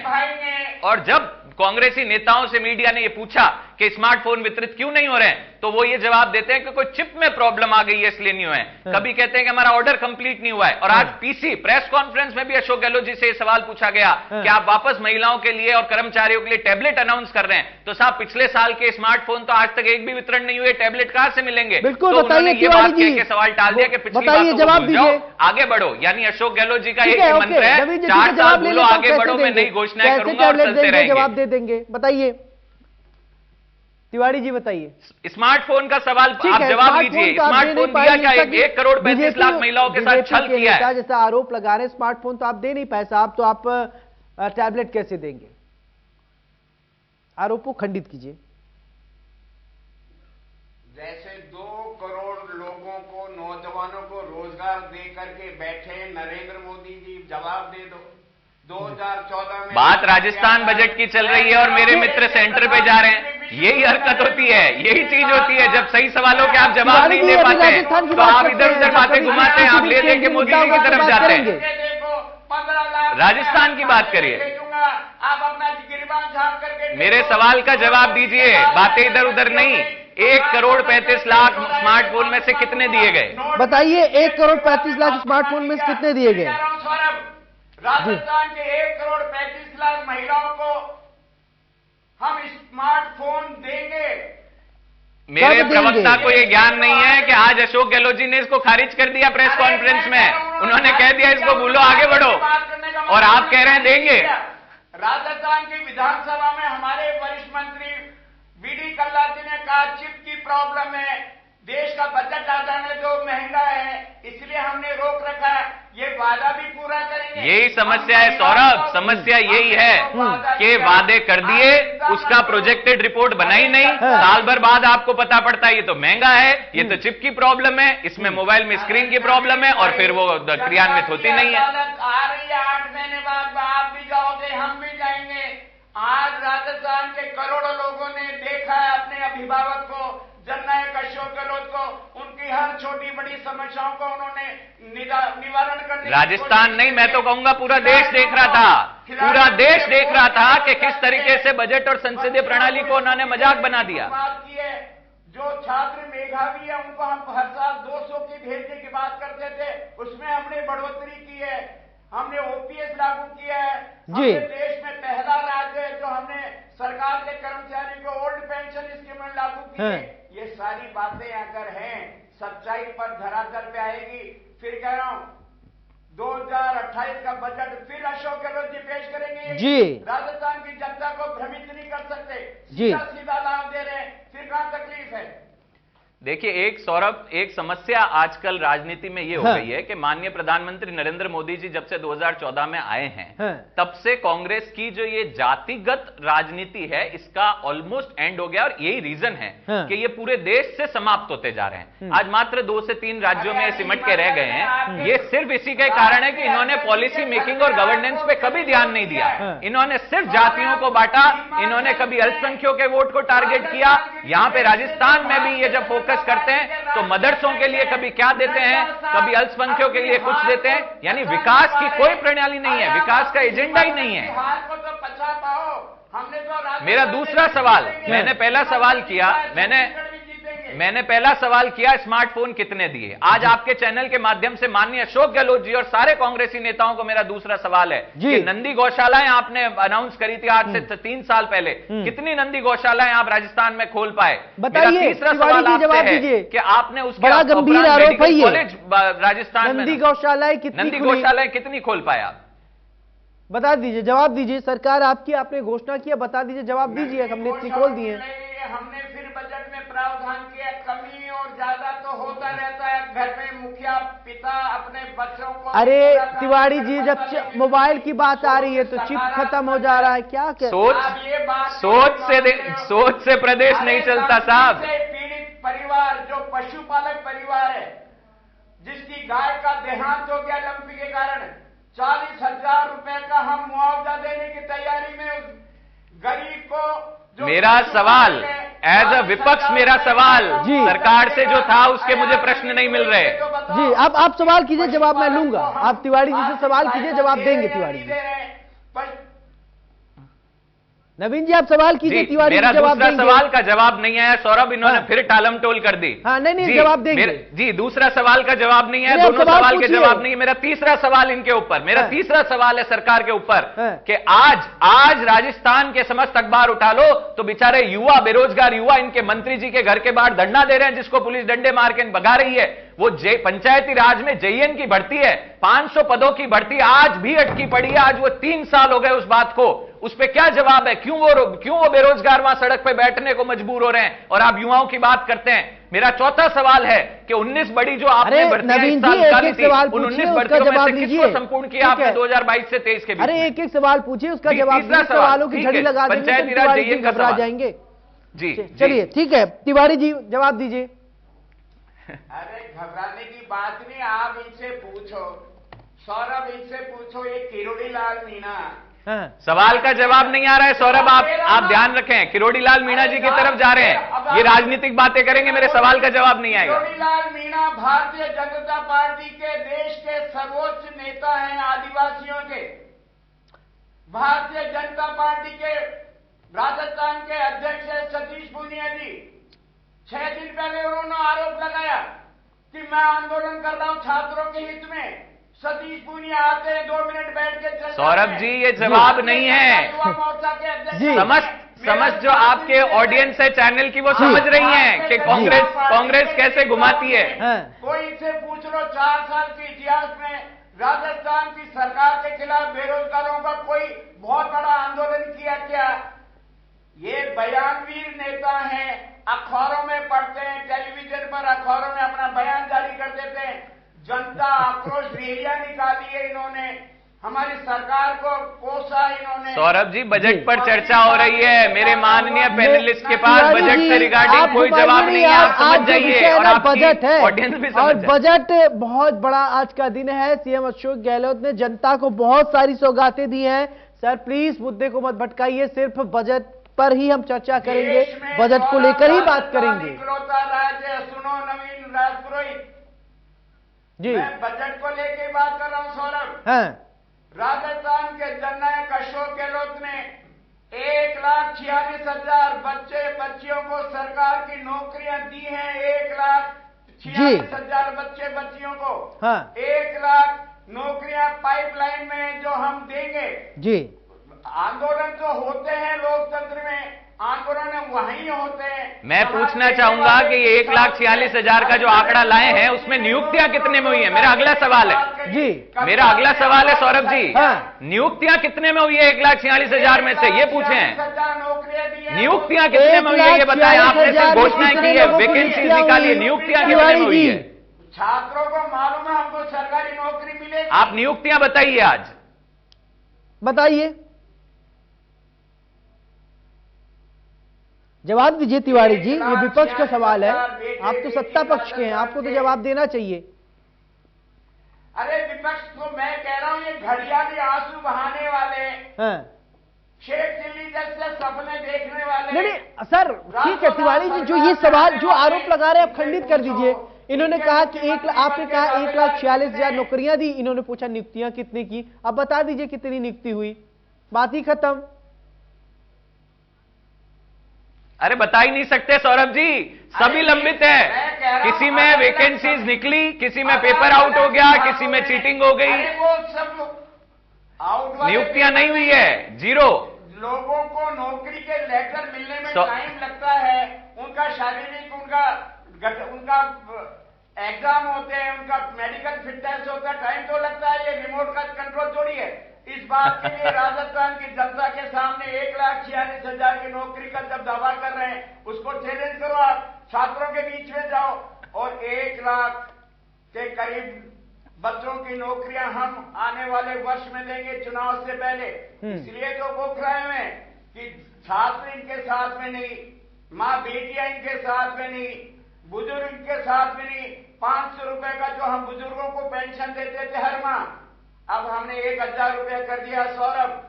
और जब कांग्रेसी नेताओं से मीडिया ने यह पूछा कि स्मार्टफोन वितरित क्यों नहीं हो रहे हैं, तो वो ये जवाब देते हैं कि कोई चिप में प्रॉब्लम आ गई है इसलिए नहीं हुए हैं। कभी कहते हैं कि हमारा ऑर्डर कंप्लीट नहीं हुआ है। और आज पीसी प्रेस कॉन्फ्रेंस में भी अशोक गहलोत जी से यह सवाल पूछा गया कि आप वापस महिलाओं के लिए और कर्मचारियों के लिए टैबलेट अनाउंस कर रहे हैं, तो साहब पिछले साल के स्मार्टफोन तो आज तक एक भी वितरण नहीं हुए, टैबलेट कहां से मिलेंगे? बिल्कुल, तो बताइए ये बात कह के सवाल टाल दिया कि पिछली बात जवाब दीजिए, आगे बढ़ो। यानी अशोक गहलोत जी का एक मंत्र है, 4 साल बोलो आगे बढ़ो, मैं नई घोषणाएं करूंगा और चलते रहेंगे। जवाब दे देंगे, बताइए तिवारी जी बताइए। स्मार्टफोन का सवाल आप जवाब दीजिए। स्मार्टफोन दिया क्या? 1,35,00,000 महिलाओं के साथ छल किया है। जैसा आरोप लगा रहे स्मार्टफोन तो आप दे नहीं पाए साहब, तो आप टैबलेट कैसे देंगे? आरोप को खंडित कीजिए। जैसे 2 करोड़ लोगों को, नौजवानों को रोजगार दे करके बैठे नरेंद्र मोदी जी, जवाब दे दो। 2014 में बात राजस्थान बजट की चल रही है और मेरे मित्र सेंटर पे जा रहे हैं। यही हरकत होती है, यही चीज होती है। जब सही सवालों के आप जवाब नहीं दे पाते तो आप इधर उधर बातें घुमाते हैं, आप ले लेके मोदी जी की तरफ जाते हैं। 15 लाख राजस्थान की बात करिए, आप अपना गिरबान झाड़ करके मेरे सवाल का जवाब दीजिए, बातें इधर उधर नहीं। 1,35,00,000 स्मार्टफोन में से कितने दिए गए? बताइए, 1,35,00,000 स्मार्टफोन में से कितने दिए गए? राजस्थान के 1,35,00,000 महिलाओं को हम स्मार्टफोन देंगे। मेरे प्रवक्ता को यह ज्ञान नहीं है कि आज अशोक गहलोत जी ने इसको खारिज कर दिया प्रेस कॉन्फ्रेंस में। उन्होंने कह दिया इसको भूलो, आगे बढ़ो, और आप कह रहे हैं देंगे। राजस्थान की विधानसभा में हमारे वरिष्ठ मंत्री बीडी कल्ला जी ने कहा चिप की प्रॉब्लम है, देश का बजट आ जाने दो, महंगा है, इसलिए हमने रोक रखा है। ये वादा भी पूरा करेंगे। यही समस्या है सौरभ, समस्या यही है कि वादे कर दिए, उसका प्रोजेक्टेड रिपोर्ट बनाई नहीं, साल भर बाद आपको पता पड़ता है ये तो महंगा है, ये तो चिप की प्रॉब्लम है, इसमें मोबाइल में स्क्रीन की प्रॉब्लम है, और फिर वो क्रियान्वित होती नहीं है। आ रही है 8 महीने बाद, आप भी जाओगे, हम भी जाएंगे। आज राजस्थान के करोड़ों लोगों ने देखा है अपने अभिभावक को, जननायक अशोक गहलोत को, उनकी हर छोटी बड़ी समस्याओं को उन्होंने निवारण करने। राजस्थान नहीं, मैं तो कहूंगा पूरा देश देख रहा था। पूरा देश देख रहा था कि किस तरीके से बजट और संसदीय प्रणाली को उन्होंने मजाक बना दिया। बात की है, जो छात्र मेधावी है उनको हम हर साल 200 की भेजने की बात करते थे, उसमें हमने बढ़ोतरी की है। हमने ओपीएस लागू किया है। हमने देश में पहला राज्य है जो हमने सरकार के कर्मचारियों को ओल्ड पेंशन स्कीम लागू की है। ये सारी बातें अगर हैं, सच्चाई पर धरातल पे आएगी। फिर कह रहा हूं 2028 का बजट फिर अशोक गहलोत जी पेश करेंगे जी। राजस्थान की जनता को भ्रमित नहीं कर सकते, सीधा सीधा लाभ दे रहे हैं, फिर कहां तकलीफ है। देखिए एक समस्या आजकल राजनीति में ये हो गई है कि माननीय प्रधानमंत्री नरेंद्र मोदी जी जब से 2014 में आए हैं तब से कांग्रेस की जो ये जातिगत राजनीति है इसका ऑलमोस्ट एंड हो गया, और यही रीजन है कि ये पूरे देश से समाप्त होते जा रहे हैं। आज मात्र 2 से 3 राज्यों में सिमट के रह गए हैं। ये सिर्फ इसी के कारण है कि इन्होंने पॉलिसी मेकिंग और गवर्नेंस पे कभी ध्यान नहीं दिया। इन्होंने सिर्फ जातियों को बांटा, इन्होंने कभी अल्पसंख्यकों के वोट को टारगेट किया। यहां पे राजस्थान में भी ये जब फोकस करते हैं तो मदरसों के लिए कभी क्या देते हैं, कभी अल्पसंख्यकों के लिए कुछ देते हैं। यानी विकास की कोई प्रणाली नहीं है, विकास का एजेंडा ही नहीं है। मेरा दूसरा सवाल, मैंने पहला सवाल किया स्मार्टफोन कितने दिए। आज आपके चैनल के माध्यम से माननीय अशोक गहलोत जी और सारे कांग्रेसी नेताओं को मेरा दूसरा सवाल है कि नंदी गौशालाएं आपने अनाउंस करी थी आज से 3 साल पहले, कितनी नंदी गौशालाएं आप राजस्थान में खोल पाए? बताइए। तीसरा सवाल आपसे है कि आपने उसके बड़ा गंभीर आरोप है ये, कॉलेज राजस्थान में नंदी गौशालाएं कितनी खोल पाए आप? बता दीजिए, जवाब दीजिए। सरकार आपकी, आपने घोषणा किया, बता दीजिए, जवाब दीजिए। हमने इतनी खोल दी है। हमने फिर बजट में प्रावधान किया, कमी और ज्यादा तो होता रहता है। घर में मुखिया पिता अपने बच्चों को, अरे तिवारी जी, जब मोबाइल की बात आ रही है तो चिप खत्म हो जा रहा है। क्या सोच से प्रदेश नहीं चलता साहब। पीड़ित परिवार जो पशुपालक परिवार है, जिसकी गाय का देहांत हो गया लंपी के कारण, 40,000 रुपए का हम मुआवजा देने की तैयारी में उस गरीब को। मेरा सवाल एज अ विपक्ष, मेरा सवाल सरकार से जो था उसके मुझे प्रश्न नहीं मिल रहे जी। अब आप सवाल कीजिए, जवाब मैं लूंगा। आप तिवारी जी से सवाल कीजिए, जवाब देंगे तिवारी जी। नवीन जी आप सवाल कीजिए, तिवारी मेरा जवाब दूसरा देंगे। सवाल का जवाब नहीं आया सौरभ, इन्होंने फिर टालम टोल कर दी। नहीं जवाब देंगे जी। दूसरा सवाल का जवाब नहीं है, दोनों सवाल के जवाब नहीं है। मेरा तीसरा सवाल इनके ऊपर, मेरा तीसरा सवाल है सरकार के ऊपर कि आज राजस्थान के समस्त अखबार उठा लो तो बेचारे युवा, बेरोजगार युवा इनके मंत्री जी के घर के बाहर धरना दे रहे हैं, जिसको पुलिस डंडे मार के भगा रही है। वो पंचायती राज में जेईएन की भर्ती है, 500 पदों की भर्ती आज भी अटकी पड़ी है। आज वो 3 साल हो गए उस बात को, उस पे क्या जवाब है? क्यों वो बेरोजगार वहां सड़क पे बैठने को मजबूर हो रहे हैं और आप युवाओं की बात करते हैं? मेरा चौथा सवाल है कि 19 बड़ी जो आपने भर्तियां इस साल निकाली थी, उन 19 भर्तियों में से किसको संपूर्ण किया आपने 2022 से 23 के बीच? अरे एक सवाल पूछिए, उसका जवाब दीजिए। सवालों की झड़ी लगा देंगे, पंचायती राज जेईएन का घबरा जाएंगे। जी चलिए ठीक है, तिवारी जी जवाब दीजिए। अरे घबराने की बात नहीं, आप इनसे पूछो, सौरभ इनसे पूछो, ये किरोड़ी लाल मीणा। सवाल का जवाब नहीं आ रहा है सौरभ, आप ध्यान रखें। किरोड़ी लाल मीणा जी की तरफ जा रहे हैं, ये राजनीतिक बातें करेंगे, मेरे सवाल का जवाब नहीं आएगा। किरोड़ी लाल मीणा भारतीय जनता पार्टी के देश के सर्वोच्च नेता हैं, आदिवासियों के। भारतीय जनता पार्टी के राजस्थान के अध्यक्ष है सतीश पूनिया जी। 6 दिन पहले उन्होंने आरोप लगाया कि मैं आंदोलन कर रहा हूं छात्रों के हित में। सतीश पूनिया आते हैं, 2 मिनट बैठ के सौरभ जी ये जवाब नहीं है। समझ जो आपके ऑडियंस है चैनल की, वो समझ रही हैं कि कांग्रेस कैसे घुमाती है। कोई इनसे पूछ लो, 4 साल के इतिहास में राजस्थान की सरकार के खिलाफ बेरोजगारों का कोई बहुत बड़ा आंदोलन किया क्या? ये बयानवीर नेता हैं, अखबारों में पढ़ते हैं, टेलीविजन पर अखबारों में अपना बयान जारी कर देते हैं। जनता आक्रोश रैलियां निकाली है इन्होंने, हमारी सरकार को कोसा इन्होंने। सौरभ जी बजट पर चर्चा हो रही है, मेरे माननीय पैनलिस्ट के पास बजट से रिगार्डिंग कोई जवाब नहीं है। आप समझ जाइए और बजट है ऑडियंस भी समझ और बजट बहुत बड़ा आज का दिन है। सीएम अशोक गहलोत ने जनता को बहुत सारी सौगातें दी हैं। सर प्लीज मुद्दे को मत भटकाइए, सिर्फ बजट पर ही हम चर्चा करेंगे, बजट को लेकर ही बात करेंगे। राज्य सुनो नवीन राजपुरोहित जी, मैं बजट को लेकर बात कर रहा हूं सौरभ। राजस्थान के जननायक अशोक गहलोत ने 1,46,000 बच्चे बच्चियों को सरकार की नौकरियां दी हैं। 1,46,000 बच्चे बच्चियों को 1 लाख नौकरियां पाइपलाइन में जो हम देंगे। जी, आंदोलन तो होते हैं लोकतंत्र में, आंदोलन वहीं होते हैं। मैं पूछना चाहूंगा कि ये 1,46,000 का जो आंकड़ा लाए हैं उसमें नियुक्तियां कितने में हुई है? मेरा अगला सवाल है जी, मेरा अगला सवाल है सौरभ जी, हाँ। नियुक्तियां कितने में हुई है 1,46,000 में से? ये पूछे हैं। 1,46,000 नौकरियां दी हैं। नियुक्तियां कितने में हुई है ये बताएं। आपने सिर्फ घोषणाएं की है, वैकेंसीज निकाली है, नियुक्तियां कितने में हुई है? छात्रों को मालूम है हमको सरकारी नौकरी मिलेगी। आप नियुक्तियां बताइए, आज बताइए, जवाब दीजिए तिवारी जी। ये विपक्ष का सवाल है, आप तो सत्ता पक्ष के हैं, आपको तो जवाब देना चाहिए। अरे विपक्ष को मैं कह रहा हूं, ये घड़ियाली आंसू बहाने वाले, शेख चिल्ली जैसे सपने देखने वाले। नहीं सर, ठीक है तिवारी जी, जो ये सवाल जो आरोप लगा रहे हैं आप खंडित कर दीजिए। इन्होंने कहा कि आपने कहा 1,46,000 नौकरियां दी, इन्होंने पूछा नियुक्तियां कितनी की। अब बता दीजिए कितनी नियुक्ति हुई, बात ही खत्म। अरे बता ही नहीं सकते सौरभ जी, सभी लंबित है। किसी में वैकेंसीज निकली, किसी में पेपर आउट हो गया, किसी में चीटिंग हो गई, वो सब आउट। नियुक्तियां नहीं हुई है, जीरो। लोगों को नौकरी के लेटर मिलने में टाइम लगता है, उनका शारीरिक उनका एग्जाम होते हैं, उनका मेडिकल फिटनेस होता है, टाइम तो लगता है। ये रिमोट का कंट्रोल थोड़ी है। इस बात के लिए राजस्थान की जनता के सामने 1,46,000 की नौकरी का जब दावा कर रहे हैं, उसको चैलेंज करो। आप छात्रों के बीच में जाओ और 1 लाख के करीब बच्चों की नौकरियां हम आने वाले वर्ष में देंगे, चुनाव से पहले। इसलिए तो बौखलाए हुए हैं कि छात्र इनके साथ में नहीं, माँ बेटियां इनके साथ में नहीं, बुजुर्ग इनके साथ में नहीं। 500 रुपए का जो हम बुजुर्गों को पेंशन देते थे हर माह, अब हमने 1,000 रुपया कर दिया। सौरभ,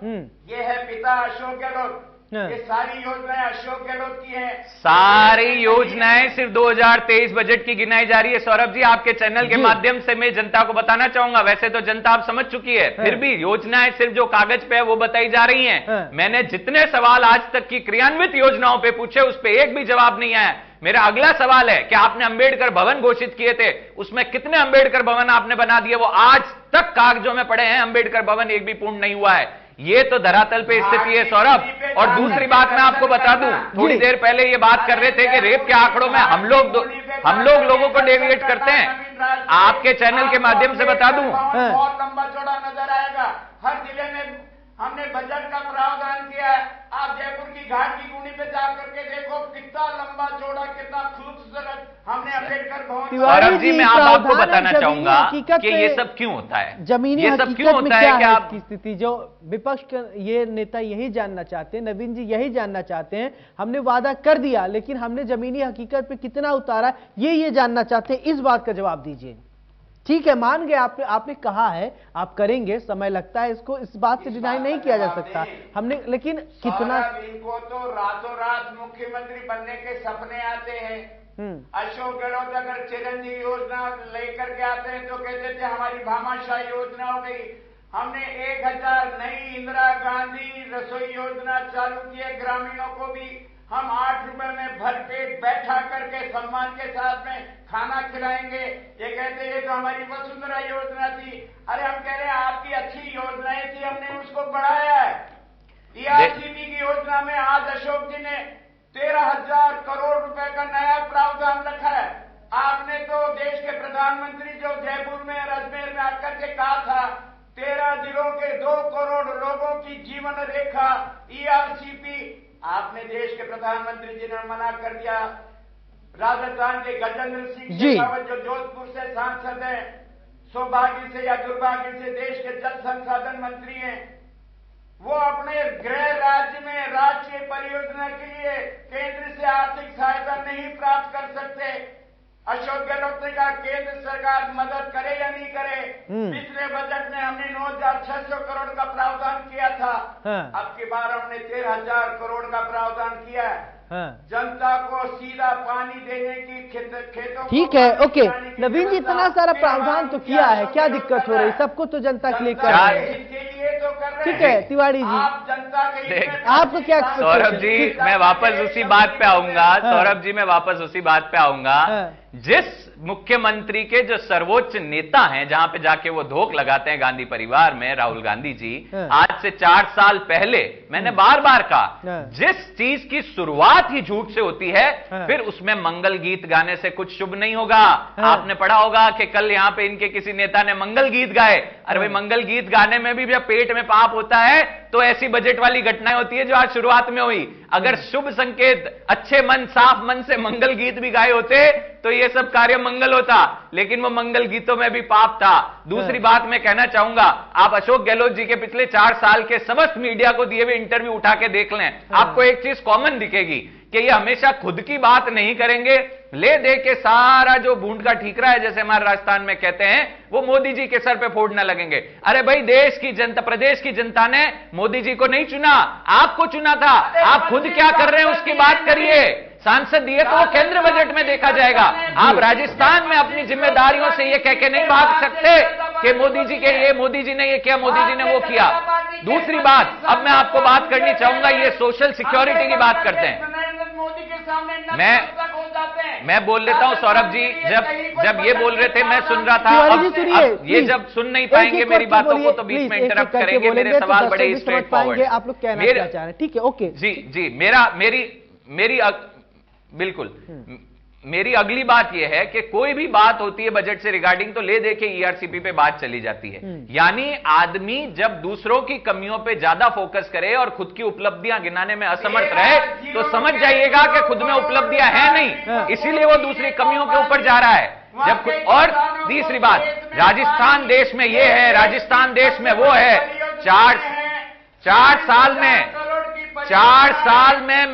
ये है पिता अशोक गहलोत। ये सारी योजनाएं अशोक गहलोत की हैं। सारी योजनाएं सिर्फ 2023 बजट की गिनाई जा रही है। सौरभ जी, आपके चैनल के माध्यम से मैं जनता को बताना चाहूंगा, वैसे तो जनता आप समझ चुकी है, फिर भी योजनाएं सिर्फ जो कागज पे है वो बताई जा रही हैं। मैंने जितने सवाल आज तक की क्रियान्वित योजनाओं पे पूछे, उस पे एक भी जवाब नहीं आया। मेरा अगला सवाल है कि आपने अंबेडकर भवन घोषित किए थे, उसमें कितने अंबेडकर भवन आपने बना दिए? वो आज तक कागजों में पड़े हैं, अंबेडकर भवन एक भी पूर्ण नहीं हुआ है। ये तो धरातल पे स्थिति है सौरभ। और दूसरी बात मैं आपको बता दूं, थोड़ी देर पहले ये बात कर रहे थे कि रेप के आंकड़ों में हम लोग लोगों को डेविएट करते हैं। आपके चैनल के माध्यम से बता दूं, बहुत लंबा चौड़ा नजर आएगा। हर जिले में हमने बजट का प्रावधान किया है। आप जयपुर की घाट की गुणी पे जाकर के देखो, कितना लंबा चौड़ा, कितना खूबसूरत हमने अम्बेडकर भवन। सौरभ जी, मैं आपको बताना चाहूंगा कि ये सब क्यों होता है, जमीनी ये सब क्यों होता है कि आप की स्थिति जो विपक्ष के ये नेता यही जानना चाहते हैं, नवीन जी यही जानना चाहते हैं। हमने वादा कर दिया, लेकिन हमने जमीनी हकीकत पे कितना उतारा, ये जानना चाहते हैं। इस बात का जवाब दीजिए। ठीक है, मान गए, आपने कहा है आप करेंगे, समय लगता है, इसको इस बात से डिनाई नहीं किया जा सकता हमने, लेकिन कितना इनको तो रातों रात मुख्यमंत्री बनने के सपने आते हैं। अशोक गहलोत अगर चिरंजीवी योजना लेकर के आते हैं तो कहते थे हमारी भामाशाह योजना हो गई। हमने 1,000 नई इंदिरा गांधी रसोई योजना चालू की है। ग्रामीणों को भी हम 8 रुपए में भरपेट बैठा करके सम्मान के साथ में खाना खिलाएंगे। ये कहते हैं तो हमारी वसुंधरा योजना थी। अरे हम कह रहे हैं आपकी अच्छी योजनाएं थी, हमने उसको बढ़ाया है। ईआरसीपी की योजना में आज अशोक जी ने 13,000 करोड़ रुपए का नया प्रावधान रखा है। आपने तो देश के प्रधानमंत्री जो जयपुर में अजमेर में आकर के कहा था, 13 जिलों के 2 करोड़ लोगों की जीवन रेखा ईआरसीपी, आपने देश के प्रधानमंत्री जी ने मना कर दिया। राजस्थान के गजेंद्र सिंह शेखावत जो जोधपुर से सांसद हैं, सौभाग्य से या दुर्भाग्य से देश के जल संसाधन मंत्री हैं, वो अपने गृह राज्य में राष्ट्रीय परियोजना के लिए केंद्र से आर्थिक सहायता नहीं प्राप्त कर सकते। अशोक गहलोत ने कहा केंद्र सरकार मदद करे या नहीं करे। पिछले बजट में हमने 9,600 करोड़ का प्रावधान किया था। अब की बार हमने 13,000 करोड़ का प्रावधान किया है। जनता को सीधा पानी देने की खेतों। ठीक है, ओके नवीन जी, इतना सारा प्रावधान तो किया है, क्या दिक्कत हो रही? सबको तो जनता के लिए कर रहे हैं। इसके लिए तो कर रहे हैं। ठीक है तिवारी जी, आप जनता के हित में आपको क्या सौरभ जी मैं वापस उसी बात पे आऊंगा। हाँ। सौरभ जी मैं वापस उसी बात पे आऊंगा। हाँ। जिस मुख्यमंत्री के जो सर्वोच्च नेता हैं, जहां पे जाके वो धोख लगाते हैं गांधी परिवार में, राहुल गांधी जी, हाँ। आज से 4 साल पहले मैंने बार बार कहा, हाँ। जिस चीज की शुरुआत ही झूठ से होती है, हाँ। फिर उसमें मंगल गीत गाने से कुछ शुभ नहीं होगा। हाँ। आपने पढ़ा होगा कि कल यहां पे इनके किसी नेता ने मंगल गीत गाए। अरे भाई, मंगल गीत गाने में भी जब पेट में पाप होता है तो ऐसी बजट वाली घटनाएं होती है जो आज शुरुआत में हुई। अगर शुभ संकेत, अच्छे मन, साफ मन से मंगल गीत भी गाए होते तो ये सब कार्य मंगल होता, लेकिन वो मंगल गीतों में भी पाप था। दूसरी बात मैं कहना चाहूंगा, आप अशोक गहलोत जी के पिछले 4 साल के समस्त मीडिया को दिए हुए इंटरव्यू उठा के देख लें, आपको एक चीज कॉमन दिखेगी कि ये हमेशा खुद की बात नहीं करेंगे, ले दे के सारा जो बूंद का ठीकरा है, जैसे हमारे राजस्थान में कहते हैं, वो मोदी जी के सर पे फोड़ने लगेंगे। अरे भाई, देश की जनता, प्रदेश की जनता ने मोदी जी को नहीं चुना, आपको चुना था। आप खुद क्या कर रहे हैं उसकी बात करिए। सांसद दिए तो वो केंद्र बजट में देखा जाएगा। आप राजस्थान में अपनी जिम्मेदारियों से ये कह के नहीं भाग सकते कि मोदी जी के ये, मोदी जी ने ये किया, मोदी जी ने वो किया। दूसरी बात, अब मैं आपको बात करनी चाहूंगा, ये सोशल सिक्योरिटी की बात करते हैं। मोदी के सामने मैं बोल लेता हूं सौरभ जी, जब ये बोल रहे थे मैं सुन रहा था। अब ये जब सुन नहीं पाएंगे मेरी बातों को तो बीच में इंटरप्ट करेंगे। मेरे सवाल बड़े ही स्ट्रेट फॉरवर्ड। आप लोग कहना क्या चाह रहे हैं? ठीक है, ओके जी, बिल्कुल। मेरी अगली बात यह है कि कोई भी बात होती है बजट से रिगार्डिंग तो ले दे के ईआरसीपी पे बात चली जाती है। यानी आदमी जब दूसरों की कमियों पे ज्यादा फोकस करे और खुद की उपलब्धियां गिनाने में असमर्थ रहे तो समझ जाइएगा कि खुद में उपलब्धियां हैं नहीं, इसीलिए वो दूसरी कमियों के ऊपर जा रहा है। जब और तीसरी बात, राजस्थान देश में ये है, राजस्थान देश में वो है। 4 साल में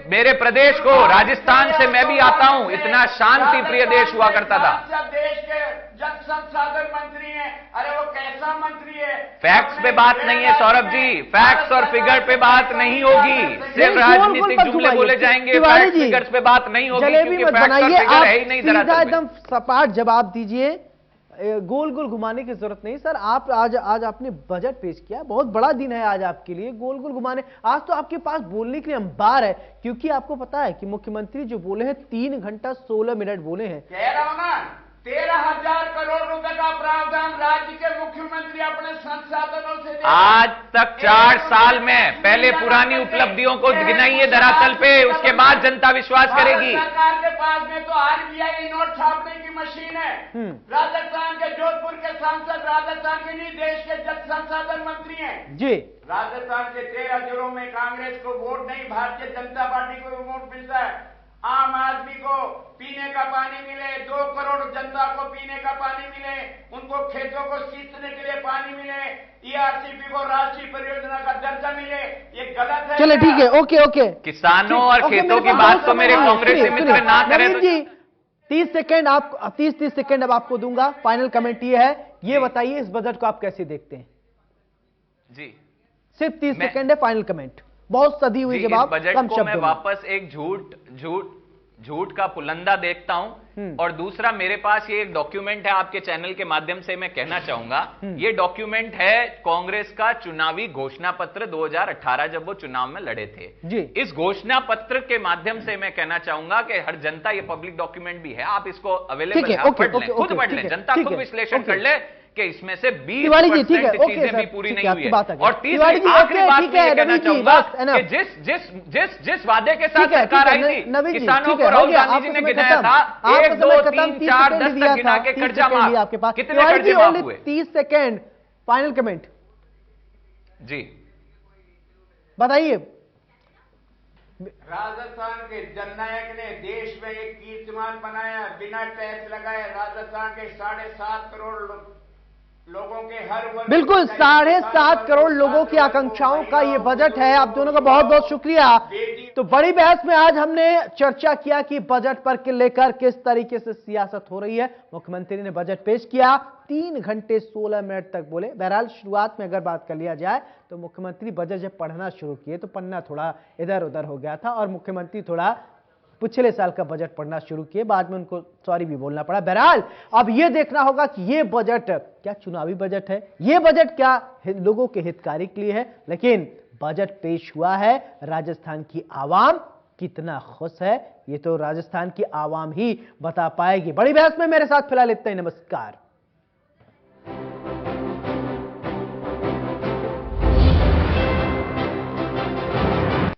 मेरे प्रदेश को, राजस्थान से मैं भी आता हूं, इतना शांति प्रिय देश हुआ करता था। देश के जल संसाधन मंत्री हैं। अरे वो कैसा मंत्री है? फैक्ट्स पे बात नहीं है सौरभ जी, फैक्ट्स और फिगर पे बात नहीं होगी, सिर्फ राजनीतिक जुमले बोले जाएंगे, फैक्ट्स फिगर्स पे बात नहीं होगी, क्योंकि फैक्ट्स और फिगर है ही नहीं दरअसल। एकदम सपाट जवाब दीजिए, गोल गोल घुमाने की जरूरत नहीं। सर, आप आज आपने बजट पेश किया, बहुत बड़ा दिन है आज आपके लिए, गोल गोल घुमाने। आज तो आपके पास बोलने के लिए अंबार है, क्योंकि आपको पता है कि मुख्यमंत्री जो बोले हैं 3 घंटा 16 मिनट बोले हैं। कह रहा हूं ना, 13,000 करोड़ रुपए का प्रावधान राज्य के मुख्यमंत्री अपने संसाधनों से दे। आज तक 4 साल में पहले पुरानी उपलब्धियों को गिनाइए धरातल पे, उसके बाद जनता विश्वास करेगी। सरकार के पास में तो आरबीआई नोट छापने की मशीन है। राजस्थान के जोधपुर के सांसद राजस्थान के नहीं, देश के जल संसाधन मंत्री हैं जी। राजस्थान के 13 जिलों में कांग्रेस को वोट नहीं, भारतीय जनता पार्टी को वोट मिलता है। आम आदमी को पीने का पानी मिले, 2 करोड़ जनता को पीने का पानी मिले, उनको खेतों को सींचने के लिए पानी मिले, ईआरसीपी को राष्ट्रीय परियोजना का दर्जा मिले, ये गलत है। चले ठीक है, ओके। किसानों और खेतों की बात तो मेरे कांग्रेसी मित्र ना करें तो। 30 सेकंड आप 30 सेकंड अब आपको दूंगा। फाइनल कमेंट ये है, ये बताइए इस बजट को आप कैसे देखते हैं? जी, सिर्फ 30 सेकंड है, फाइनल कमेंट। बहुत सदी हुई जवाब, बजट को मैं वापस एक झूठ का पुलंदा देखता हूं। और दूसरा, मेरे पास ये एक डॉक्यूमेंट है, आपके चैनल के माध्यम से मैं कहना चाहूंगा, ये डॉक्यूमेंट है कांग्रेस का चुनावी घोषणा पत्र 2018, जब वो चुनाव में लड़े थे जी। इस घोषणा पत्र के माध्यम से मैं कहना चाहूंगा कि हर जनता, ये पब्लिक डॉक्यूमेंट भी है, आप इसको अवेलेबल है, खुद पढ़ लें, जनता खुद विश्लेषण कर ले कि इसमें से 20% चीजें भी पूरी नहीं हुई है। और तीसरी आखिरी बात मैं कहना चाहूंगा कि जिस वादे के साथ सरकार आई थी, किसानों को राहुल गांधी जी ने गिनाया था 1, 2, 3, 4, 10 तक गिना के कर्जा माफ, आपके पास कितने कर्जे माफ हुए? 30 सेकेंड, फाइनल कमेंट जी बताइए। राजस्थान के जननायक ने देश में एक कीर्तिमान बनाया, बिना टैक्स लगाए राजस्थान के 7.5 करोड़ लोगों के हर वर्ग, बिल्कुल 7.5 करोड़ लोगों की आकांक्षाओं का ये बजट है। आप दोनों का बहुत बहुत शुक्रिया। तो बड़ी बहस में आज हमने चर्चा किया कि बजट पर लेकर किस तरीके से सियासत हो रही है। मुख्यमंत्री ने बजट पेश किया, 3 घंटे 16 मिनट तक बोले। बहरहाल शुरुआत में अगर बात कर लिया जाए तो मुख्यमंत्री बजट जब पढ़ना शुरू किए तो पन्ना थोड़ा इधर उधर हो गया था और मुख्यमंत्री थोड़ा पिछले साल का बजट पढ़ना शुरू किए, बाद में उनको सॉरी भी बोलना पड़ा। बहरहाल अब यह देखना होगा कि यह बजट क्या चुनावी बजट है, यह बजट क्या लोगों के हितकारी के लिए है, लेकिन बजट पेश हुआ है, राजस्थान की आवाम कितना खुश है ये तो राजस्थान की आवाम ही बता पाएगी। बड़ी बहस में मेरे साथ फिलहाल इतना ही। नमस्कार।